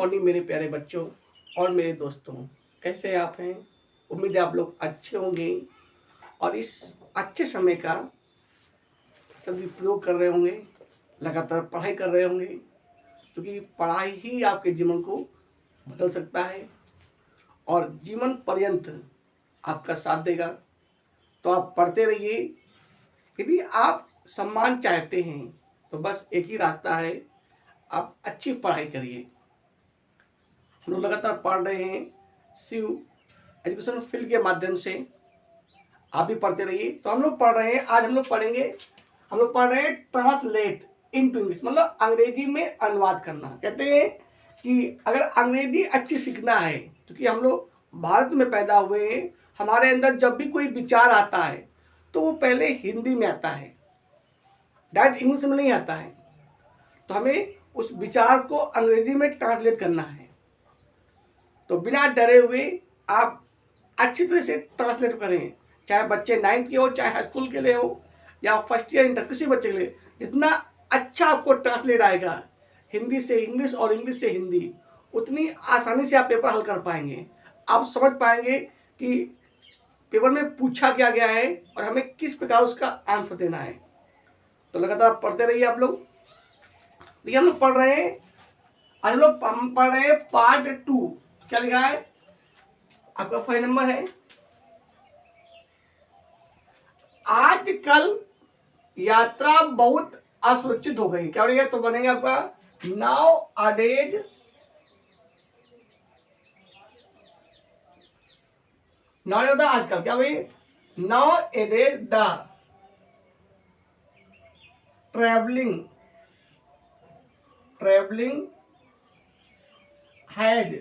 Morning मेरे प्यारे बच्चों और मेरे दोस्तों, कैसे आप हैं? उम्मीद है आप लोग अच्छे होंगे और इस अच्छे समय का सभी प्रयोग कर रहे होंगे, लगातार पढ़ाई कर रहे होंगे, क्योंकि पढ़ाई ही आपके जीवन को बदल सकता है और जीवन पर्यंत आपका साथ देगा। तो आप पढ़ते रहिए। यदि आप सम्मान चाहते हैं तो बस एक ही रास्ता है, आप अच्छी पढ़ाई करिए। हम लोग लगातार पढ़ रहे हैं शिव एजुकेशन फील्ड के माध्यम से, आप भी पढ़ते रहिए। तो हम लोग पढ़ रहे हैं, आज हम लोग पढ़ रहे हैं ट्रांसलेट इनटू इंग्लिश, मतलब अंग्रेजी में अनुवाद करना। कहते हैं कि अगर अंग्रेजी अच्छी सीखना है, क्योंकि हम लोग भारत में पैदा हुए हैं, हमारे अंदर जब भी कोई विचार आता है तो वो पहले हिंदी में आता है, डायरेक्ट इंग्लिश में नहीं आता है। तो हमें उस विचार को अंग्रेजी में ट्रांसलेट करना है। तो बिना डरे हुए आप अच्छी तरह से ट्रांसलेट करें, चाहे बच्चे 9th के हो, चाहे हाई स्कूल के लिए हो या फर्स्ट ईयर इंटर, किसी बच्चे के लिए। जितना अच्छा आपको ट्रांसलेट आएगा हिंदी से इंग्लिश और इंग्लिश से हिंदी, उतनी आसानी से आप पेपर हल कर पाएंगे। आप समझ पाएंगे कि पेपर में पूछा क्या गया है और हमें किस प्रकार उसका आंसर देना है। तो लगातार पढ़ते रहिए आप लोग। देखिए हम लोग पढ़ रहे हैं, आज हम पढ़ रहे हैं पार्ट 2। क्या लिखा है? आपका 5 नंबर है। आजकल यात्रा बहुत असुरक्षित हो गई। क्या बनेगा? तो बनेगा आपका नाउ अडेज आजकल। क्या भाई? Nowadays the travelling had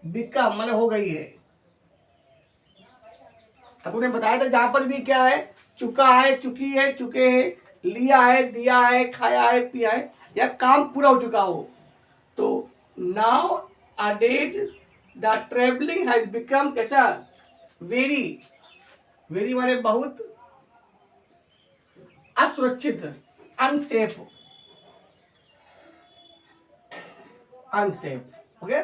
become, मतलब हो गई है। आपको ने बताया था जहां पर भी क्या है, चुका है, चुकी है, चुके हैं, लिया है, दिया है, खाया है, पिया है, या काम पूरा हो चुका हो। तो नाउ अडेज द ट्रेवलिंग हैज बिकम कैसा? वेरी वेरी माने बहुत, असुरक्षित, अनसेफ। ओके,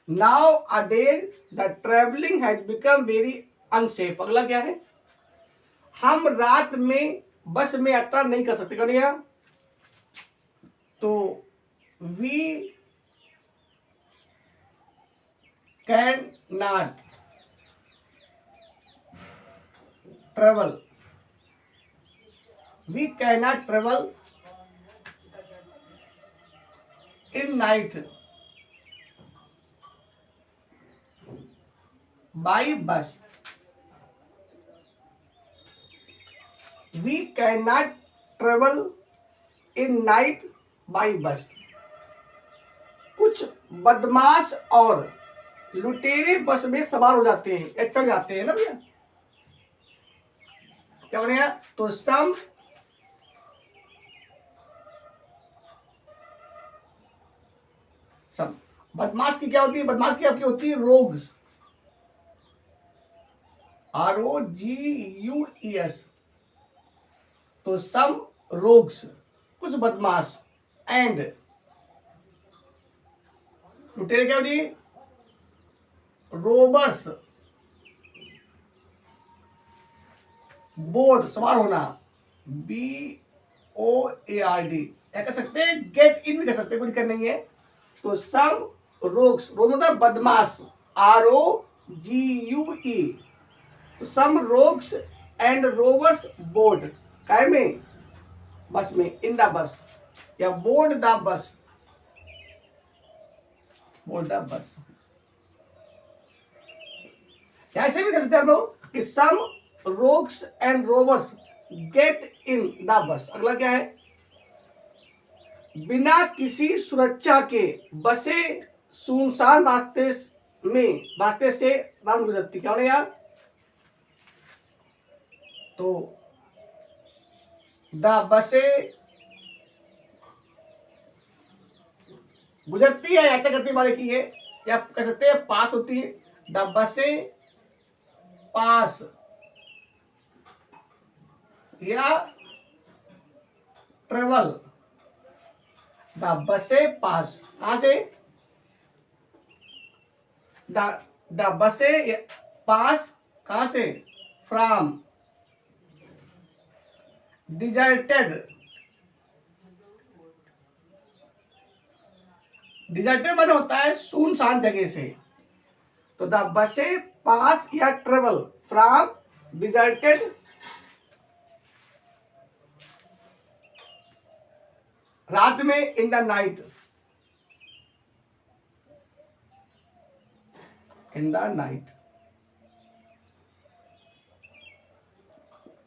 नाउ अडेज the travelling has become very unsafe. अगला क्या है? हम रात में बस में यात्रा नहीं कर सकते। क्या? तो we can not travel in night by bus. We cannot travel in night by bus। कुछ बदमाश और लुटेरे बस में सवार हो जाते हैं या चढ़ जाते हैं ना भैया। क्या बनेगा? तो सम बदमाश की क्या होती है? बदमाश की आपकी होती है रोग्स, ROGUES। तो सम रोग्स, कुछ बदमाश, एंड लुटेरे क्या होती? रोबर्स, बोर्ड सवार होना, BOARD। क्या कर सकते हैं? गेट इन भी कर सकते हैं, कोई दिक्कत नहीं है। तो सम रोग्स, मतलब बदमाश, ROGUE। तो सम रोग्स एंड रोबर्स बोर्ड, काय में? बस में, इन द बस, या बोर्ड द बस, ऐसे भी कह सकते हैं हम लोग कि some rogues and robbers get in the bus. अगला क्या है? बिना किसी सुरक्षा के बसें सुनसान रास्ते से रात गुजरती। क्या होने यार? तो द बसें गुजरती है, यात्रा करती वाले की है, या कह सकते हैं पास होती है। द बसें पास, या ट्रेवल। द बसें पास, कहां से? द बसे पास कहां से, फ्रॉम डिजर्टेड, डिजर्टेड मन होता है सुनसान जगह से, तो द बसे पास या ट्रेवल फ्रॉम डिजर्टेड रात में, in the night, in the night.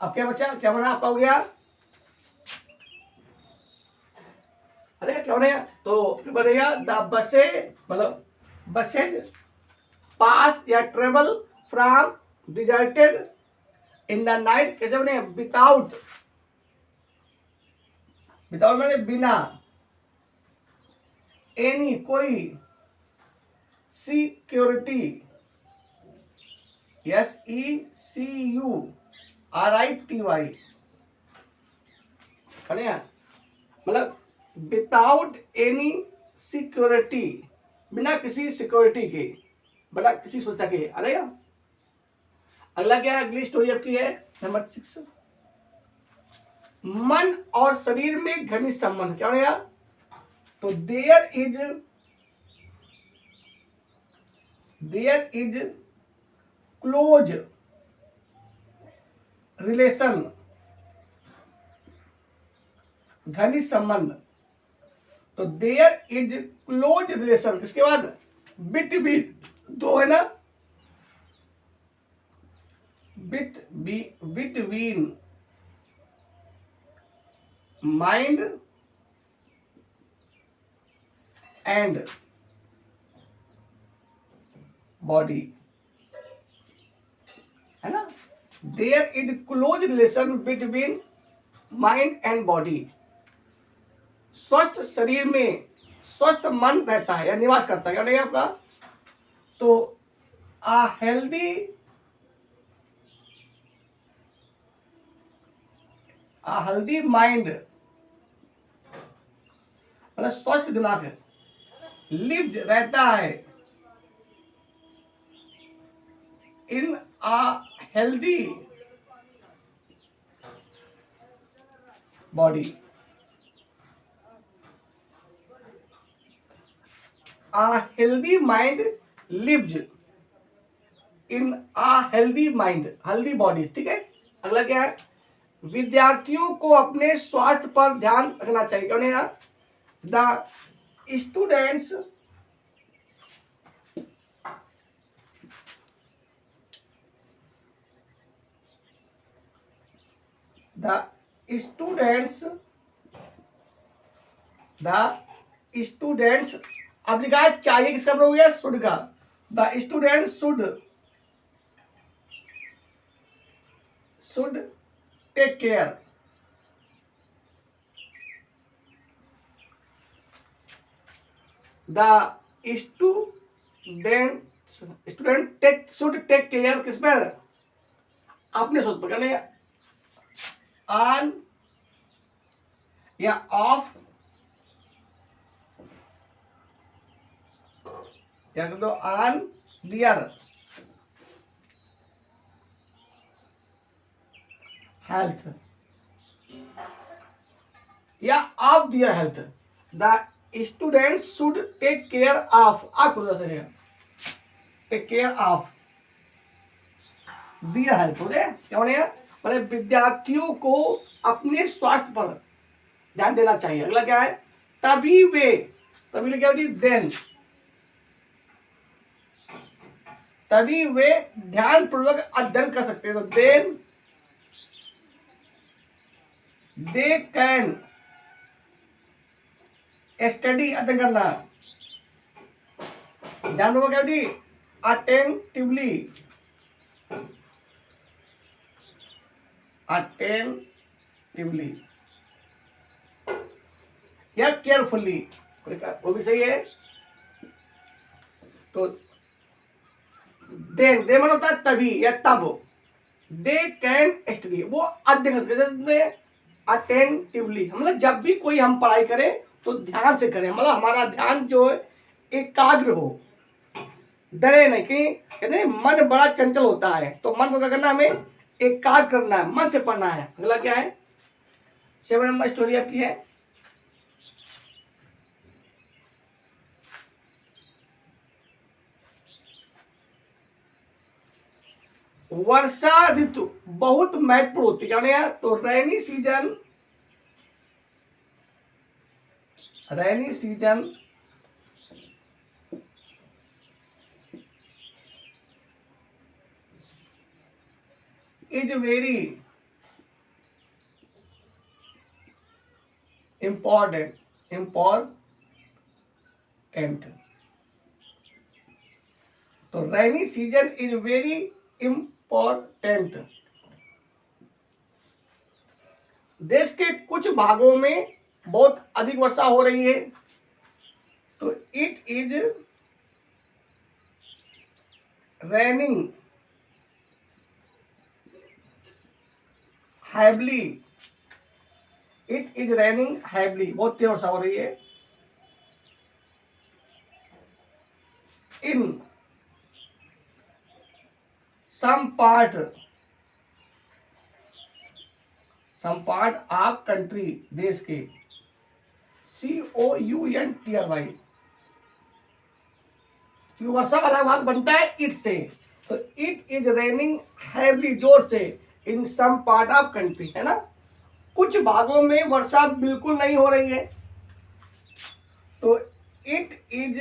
अब क्या बचा, क्या बना आपका, हो गया, अरे क्या बनेगा, तो बनेगा द बसे मतलब बसेज पास या travel from deserted in the night, कैसे बने, विदाउट, विदाउट मैंने बिना, एनी कोई, सिक्योरिटी, SECURITY बनेगा, मतलब विदाउट एनी सिक्योरिटी, बिना किसी सिक्योरिटी के, बिना किसी सुरक्षा के, आएगा। अगला क्या है, अगली स्टोरी आपकी है नंबर 6, मन और शरीर में घनिष्ठ संबंध, क्या बनेगा, तो देयर इज क्लोज रिलेशन, घनिष्ठ संबंध, तो देयर इज क्लोज रिलेशन, इसके बाद बिटवीन, दो है ना, बिटवीन माइंड एंड बॉडी, है ना, there is close relation between mind and body, स्वस्थ शरीर में स्वस्थ मन रहता है या निवास करता है, क्या नहीं आपका, तो आ हेल्दी माइंड मतलब स्वस्थ दिमाग है, लिव्ड रहता है, in a healthy body, a healthy mind lives in a healthy mind, healthy body, ठीक है। अगला क्या है, विद्यार्थियों को अपने स्वास्थ्य पर ध्यान रखना चाहिए, क्या बनेगा, द स्टूडेंट्स अब लिखा है चाहिए, किसका प्रयोग हो गया, शुड का, the student should take care, the student should take care किस पर, आपने सोच पर, कहने ऑन या ऑफ, या कर दो ऑन दियर हेल्थ या off their health, the student should take care of, आप take care of their health, हो गया, क्या बनेगा, मतलब विद्यार्थियों को अपने स्वास्थ्य पर ध्यान देना चाहिए। अगला क्या है, तभी क्या होती, देन, तभी वे ध्यान पूर्वक अध्ययन कर सकते हैं, तो देन दे कैन स्टडी, अध्ययन करना, ध्यान पूर्वक क्या होती, अटेंटिवली, या केयरफुली, वो भी सही है। तो दे मन होता है तभी या तब, दे कैन स्टडी, वो अध्ययन कर सकते, अटेंटिवली मतलब जब भी कोई हम पढ़ाई करें तो ध्यान से करें, मतलब हमारा ध्यान जो है एकाग्र हो, डरे नहीं, कि कहते हैं मन बड़ा चंचल होता है, तो मन को क्या करना है, हमें एक कार्य करना है, मन से पढ़ना है। अगला क्या है, 7 नंबर स्टोरी आपकी है, वर्षा ऋतु बहुत महत्वपूर्ण होती है। क्या तो rainy season is very important. तो rainy season is very important. देश के कुछ भागों में बहुत अधिक वर्षा हो रही है, तो it is raining heavily. It is raining heavily, बहुत तेज वर्षा हो रही है। इन सम पार्ट ऑफ कंट्री, देश के, COUNTRY, वर्षा वाला भाग बनता है इट से, तो इट इज रेनिंग हैवली, जोर से, इन सम पार्ट ऑफ कंट्री, है ना। कुछ भागों में वर्षा बिल्कुल नहीं हो रही है, तो इट इज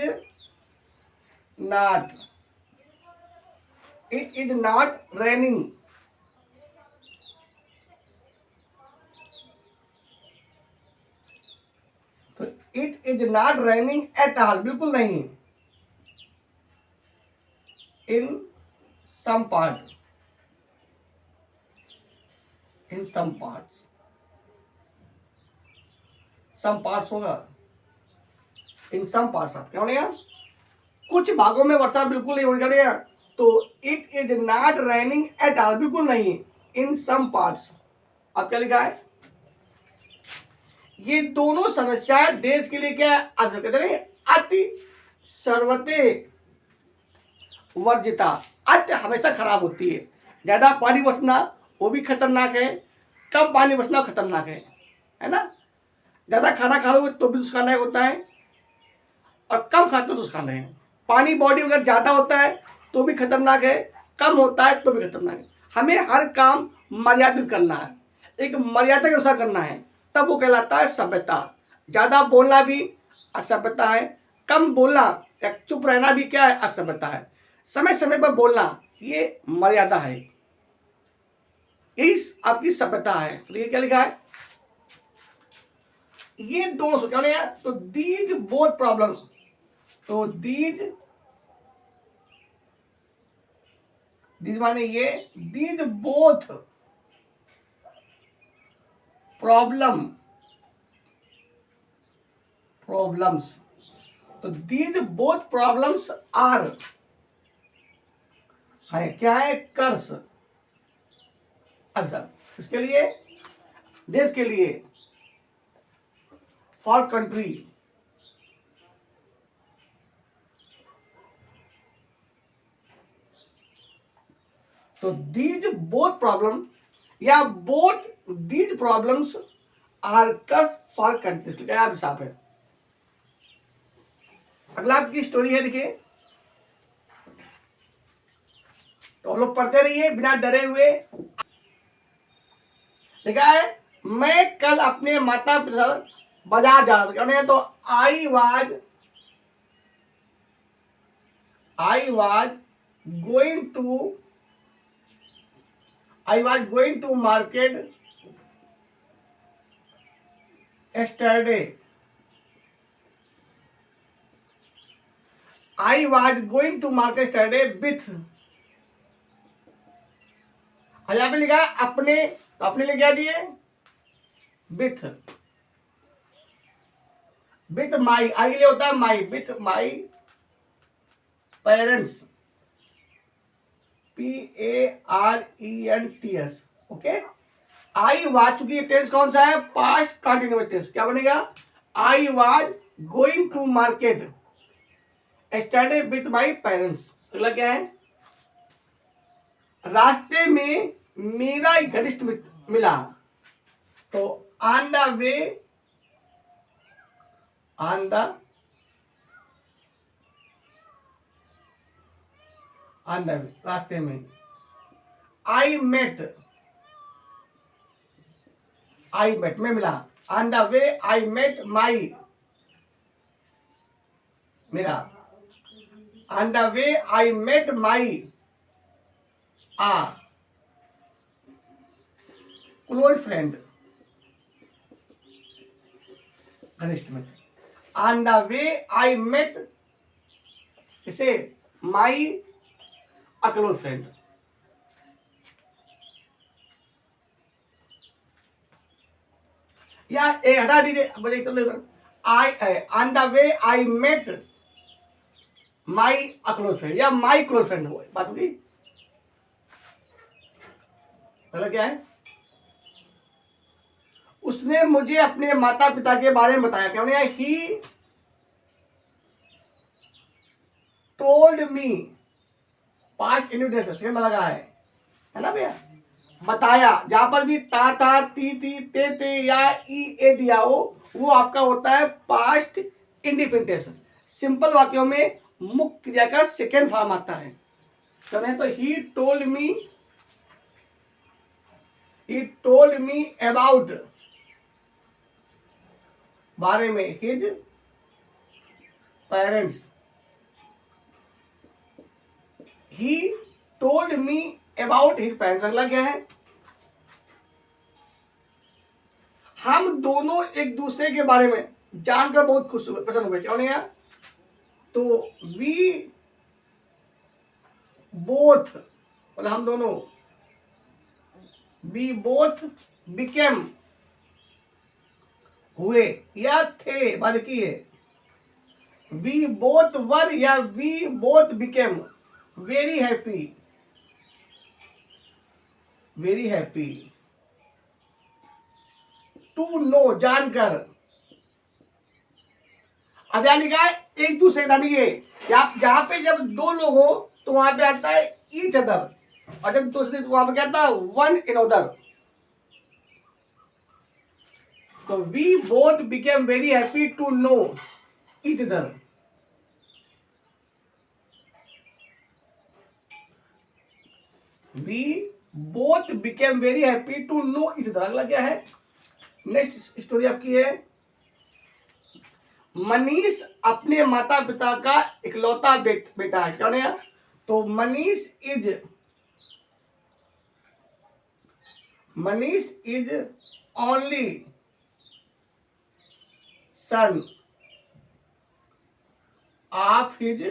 नॉट रेनिंग। तो it is not raining at all, बिल्कुल नहीं, इन सम पार्ट्स होगा, इन सम पार्ट्स क्या बनेगा, कुछ भागों में वर्षा बिल्कुल नहीं हो रही है, तो it is not raining at all, बिल्कुल नहीं, इन सम पार्ट्स। अब क्या लिखा है, ये दोनों समस्याएं देश के लिए क्या आप कहते हैं, अति सर्वते वर्जिता। अति हमेशा खराब होती है, ज्यादा पानी बचना वो भी खतरनाक है, कम पानी बचना खतरनाक है ना। ज्यादा खाना खा लोगे तो भी नुकसानदायक होता है, और कम खाते तो नुकसानदायक है। पानी बॉडी अगर ज्यादा होता है तो भी खतरनाक है, कम होता है तो भी खतरनाक है। हमें हर काम मर्यादित करना है, एक मर्यादा के अनुसार करना है, तब वो कहलाता है सभ्यता। ज्यादा बोलना भी असभ्यता है, कम बोलना या चुप रहना भी क्या है, असभ्यता है। समय समय पर बोलना ये मर्यादा है, यही आपकी सभ्यता है। तो ये क्या लिखा है, ये दोनों क्या है, तो दीज बोथ प्रॉब्लम, तो दीज माने ये, दीज बोथ प्रॉब्लम्स, तो दीज बोथ प्रॉब्लम्स आर है, क्या है, कर्स। अच्छा, इसके लिए, देश के लिए, फॉर कंट्री, तो दीज बोथ प्रॉब्लम या both these problems are curse for country, क्या हिसाब है। अगला की स्टोरी है, देखिए, तो हम लोग पढ़ते रहिए बिना डरे हुए। लिखा है, मैं कल अपने माता पिता बाजार जा रहा था, तो आई was going to market yesterday. I was going to market yesterday with, यहाँ पे लिखा है अपने, तो अपने लिए क्या दिए, विथ माई, आई के लिए होता है my, with my parents, PARENTS, okay. I was, चूंकि टेंस कौन सा है, पास्ट कंटिन्यूअस टेंस, क्या बनेगा, I was going to market study with my parents. अगला क्या है, रास्ते में मेरा एक घनिष्ठ मित्र मिला। तो on the way, on the way, रास्ते में। आई मेट में मिला। On the way I met my, मेरा। On the way I met my close friend, घनिष्ठ मित्र। On the way I met इसे माई क्लोज फ्रेंड। या एक हटा दीजिए, I on the way I met my close friend, या my close friend हो बात होगी। पहला क्या है, उसने मुझे अपने माता पिता के बारे में बताया। क्या उन्हें, he told me, past indication second में लगा है ना भैया, बताया। जहां पर भी ता ती ते या ई ए दिया हो, वो आपका होता है पास्ट इंडिपेंडेंस। सिंपल वाक्यों में मुख्य क्रिया का सेकेंड फॉर्म आता है। तो ही टोल्ड मी अबाउट, बारे में, his parents. He told me about his parents. अगला क्या है, हम दोनों एक दूसरे के बारे में जानकर बहुत खुश हुए, पसंद हुए। क्या नहीं, तो वी बोथ, मतलब हम दोनों, वी बोथ बिकेम, हुए या थे, बात की है। वी बोथ वर या we both became very happy to know, जानकर। अब यहां लिखा है एक दूसरे का, नहीं है जहां पे जब दो लोग हो तो वहां पे आता है ईच अदर, और जब दूसरे तो वहां पे क्या आता है वन इन अदर। तो we both became very happy to know each other. We both became very happy to know each other. अगला क्या है, नेक्स्ट स्टोरी आपकी है, मनीष अपने माता पिता का इकलौता बेटा है। क्या है, तो Manish is only son of his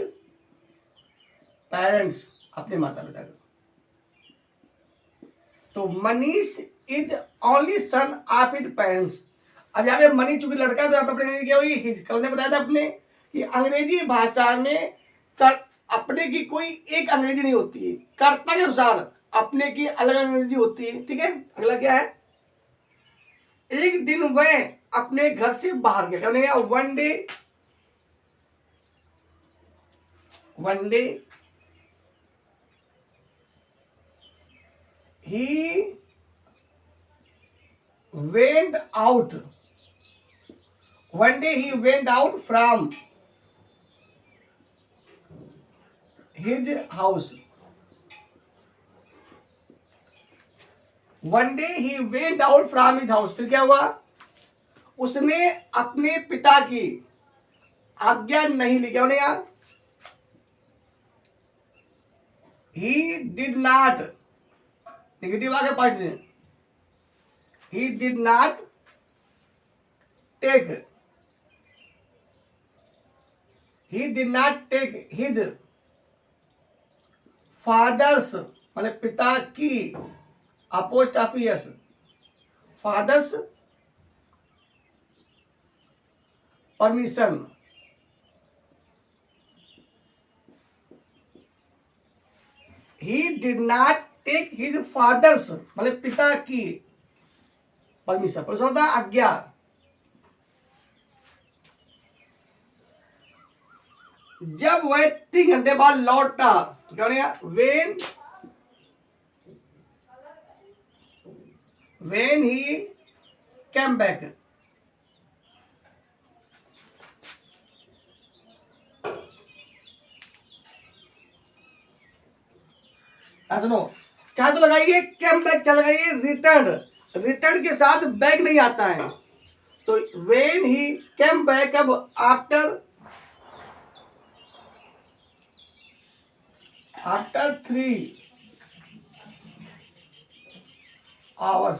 parents, अपने माता पिता का। तो Manish is only son of his parents. अब यहाँ पे मनी चूंकि लड़का, तो यहाँ पे अपने क्या हुई, हिज। कल ने बताया था अपने कि अंग्रेजी भाषा में अपने की कोई एक अंग्रेजी नहीं होती है, कर्ता के अनुसार अपने की अलग अंग्रेजी होती है। ठीक है, अगला क्या है, एक दिन वह अपने घर से बाहर गया। One day he went out. One day he went out from his house. One day he went out from his house. फिर क्या हुआ, उसने अपने पिता की आज्ञा नहीं ली। क्या होने, he did not, नेगेटिव आ गया पार्ट में, he did not take his father's, मतलब पिता की, apostrophes, father's permission. He did not take his fathers, मतलब पिता की परमिशन। परमिशन होता है आज्ञा। जब वह 3 घंटे बाद लौटा, तो क्या बनेगा? when he came back। सुनो, चाहे तो लगाइए कैम बैक, चाहे लगाइए रिटर्न के साथ बैक नहीं आता है। तो when he came back, अब आफ्टर 3 hours,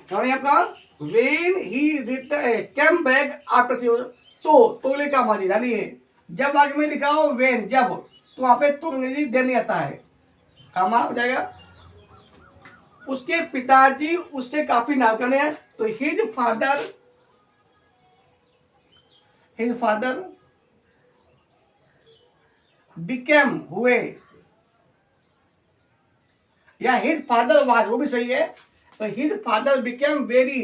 आपका when he came back after 3 hours, तो ले काम आ जाए। जब आगे में लिखा हो when, जब, तो वहां पे तो अंग्रेजी देने आता है, काम हो जाएगा। उसके पिताजी उससे काफी नाम करने हैं, तो हिज फादर बिकेम हुए, या हिज फादर वाज, वो भी सही है। तो his father became very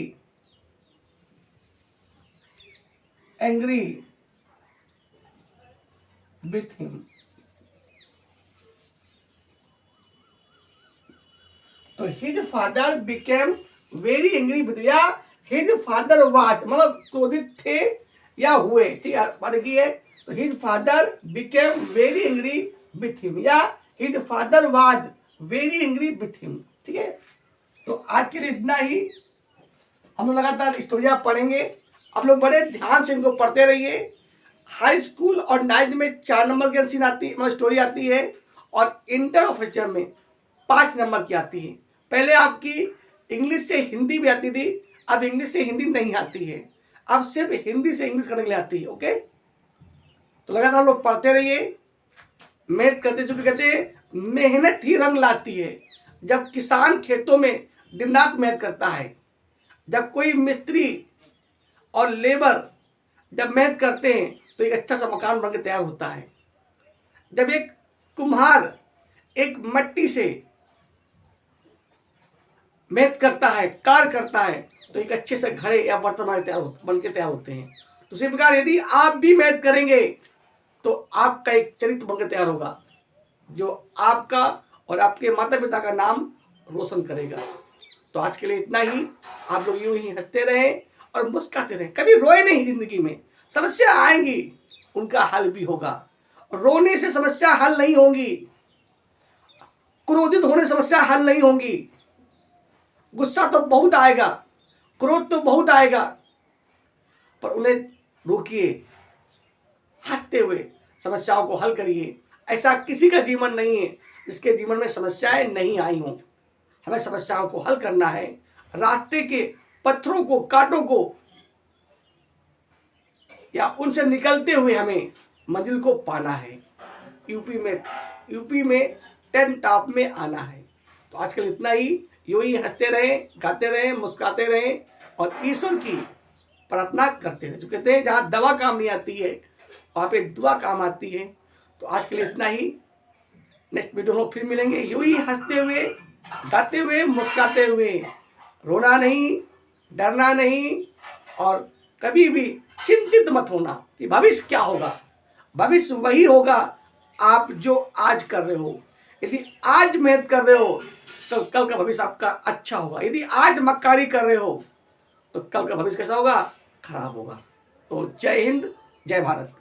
angry with him. तो his father became very angry with, या हिज फादर वाज मतलब क्रोधित थे या हुए, ठीक है, बात की है। तो his father became very angry with him, या his father was very angry with him, ठीक है। तो आज के लिए इतना ही। हम लोग लगातार स्टोरियां पढ़ेंगे, आप लोग बड़े ध्यान से इनको पढ़ते रहिए। हाई स्कूल और 9th में 4 नंबर की सीन आती है, मतलब स्टोरी आती है, और इंटर ऑफिसर में 5 नंबर की आती है। पहले आपकी इंग्लिश से हिंदी भी आती थी, अब इंग्लिश से हिंदी नहीं आती है, अब सिर्फ हिंदी से इंग्लिश करने के लिए आती है। ओके, तो लगातार लोग पढ़ते रहिए, मेहनत करते, चूंकि कहते हैं मेहनत ही रंग लाती है। जब किसान खेतों में दिन रात मेहनत करता है, जब कोई मिस्त्री और लेबर जब मेहनत करते हैं, तो एक अच्छा सा मकान बनकर तैयार होता है। जब एक कुम्हार एक मट्टी से मेहनत करता है, कार्य करता है, तो एक अच्छे से घड़े या बर्तन बन के तैयार होते हैं। तो इसी प्रकार यदि आप भी मेहनत करेंगे, तो आपका एक चरित्र बनकर तैयार होगा, जो आपका और आपके माता पिता का नाम रोशन करेगा। तो आज के लिए इतना ही। आप लोग यूं ही हंसते रहें और मुस्कुराते रहें, कभी रोए नहीं। जिंदगी में समस्या आएंगी, उनका हल भी होगा। रोने से समस्या हल नहीं होंगी, क्रोधित होने से समस्या हल नहीं होंगी। गुस्सा तो बहुत आएगा, क्रोध तो बहुत आएगा, पर उन्हें रोकिए, हंसते हुए समस्याओं को हल करिए। ऐसा किसी का जीवन नहीं है जिसके जीवन में समस्याएं नहीं आई हों। हमें समस्याओं को हल करना है, रास्ते के पत्थरों को, कांटों को, या उनसे निकलते हुए हमें मंजिल को पाना है। यूपी में 10 टॉप में आना है। तो आज के लिए इतना ही। यूं ही हंसते रहें, गाते रहें, मुस्कुराते रहें, और ईश्वर की प्रार्थना करते रहें। जो कहते हैं जहाँ दवा काम नहीं आती है, वहाँ पे दुआ काम आती है। तो आज के लिए इतना ही। नेक्स्ट वीडियो में फिर मिलेंगे, यूं ही हंसते हुए, गाते हुए, मुस्कुराते हुए। रोना नहीं, डरना नहीं, और कभी भी चिंतित मत होना कि भविष्य क्या होगा। भविष्य वही होगा आप जो आज कर रहे हो। यदि आज मेहनत कर रहे हो, तो कल का भविष्य आपका अच्छा होगा। यदि आज मक्कारी कर रहे हो, तो कल का भविष्य कैसा होगा? खराब होगा। तो जय हिंद, जय भारत।